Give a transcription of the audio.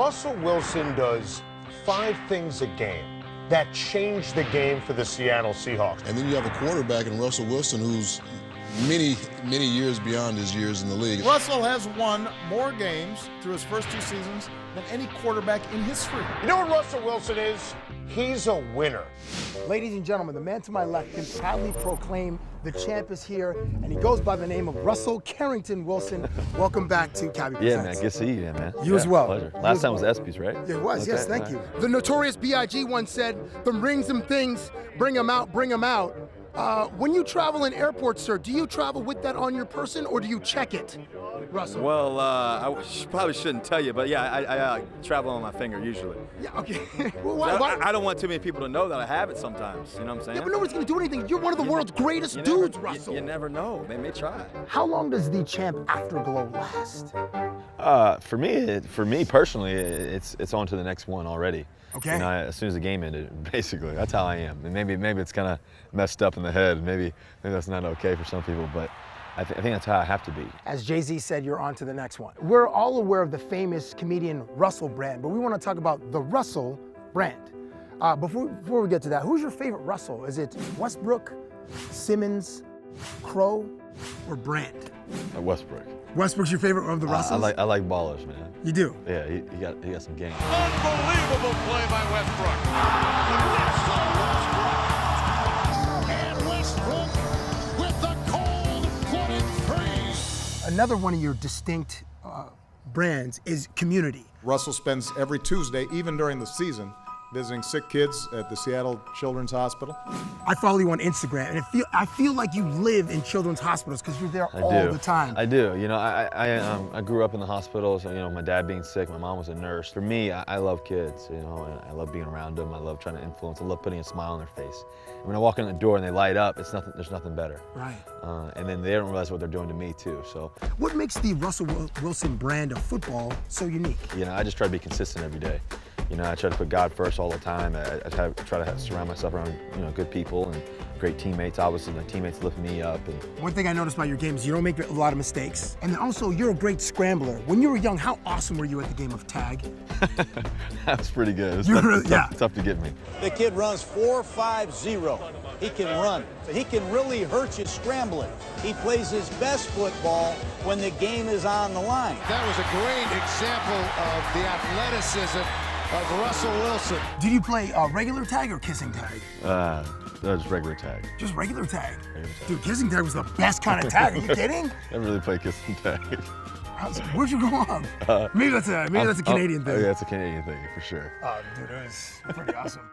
Russell Wilson does 5 things a game that change the game for the Seattle Seahawks. And then you have a quarterback in Russell Wilson who's many years beyond his years in the league. Russell has won more games through his first 2 seasons than any quarterback in history. You know what Russell Wilson is? He's a winner. Ladies and gentlemen, the man to my left can proudly proclaim the champ is here, and he goes by the name of Russell Carrington Wilson. Welcome back to Cabbie Yeah, Presents. man, good to see you, man. You as well. Pleasure. You Last as time was well. ESPYs, right? It was, Okay, yes, thank all you. right. The notorious B.I.G. once said, "Them rings, them things, bring them out, bring them out." When you travel in airports, sir, do you travel with that on your person, or do you check it, Russell? Well, I probably shouldn't tell you, but yeah, I travel on my finger usually. Yeah, okay. Well, why? I don't want too many people to know that I have it sometimes, you know what I'm saying? Yeah, but nobody's gonna do anything. You're one of the world's greatest dudes, Russell. You never know. They may try. How long does the champ afterglow last? For me personally, it's on to the next one already. Okay. You know, as soon as the game ended, basically, that's how I am. And maybe it's kind of messed up in the head. Maybe that's not okay for some people, but I think that's how I have to be. As Jay-Z said, you're on to the next one. We're all aware of the famous comedian Russell Brand, but we want to talk about the Russell Brand. Before we get to that, who's your favorite Russell? Is it Westbrook, Simmons, Crow, or Brand? Westbrook. Westbrook's your favorite of the Russells? I like ballers, man. You do? Yeah, he got some game. Unbelievable play by Westbrook. And Westbrook with the cold-blooded three. Another one of your distinct brands is community. Russell spends every Tuesday, even during the season, visiting sick kids at the Seattle Children's Hospital. I follow you on Instagram, and I feel like you live in children's hospitals because you're there all the time. I do. You know, I grew up in the hospital, so, you know, my dad being sick, my mom was a nurse. For me, I love kids, you know, and I love being around them. I love trying to influence. I love putting a smile on their face. And when I walk in the door and they light up, there's nothing better. Right. And then they don't realize what they're doing to me too. So. What makes the Russell Wilson brand of football so unique? You know, I just try to be consistent every day. You know, I try to put God first all the time. I try to surround myself around, you know, good people and great teammates. Obviously, my teammates lift me up. And one thing I noticed about your game is you don't make a lot of mistakes. And then also, you're a great scrambler. When you were young, how awesome were you at the game of tag? That was pretty good. It was tough to get me. The kid runs 4.50. He can run. So he can really hurt you scrambling. He plays his best football when the game is on the line. That was a great example of the athleticism of Russell Wilson. Did you play regular tag or kissing tag? Just regular tag. Just regular tag? Dude, kissing tag was the best kind of tag. Are you kidding? I really play kissing tag. Where'd you grow up? Maybe that's a Canadian thing. Oh, yeah, it's a Canadian thing for sure. Oh, dude, it was pretty awesome.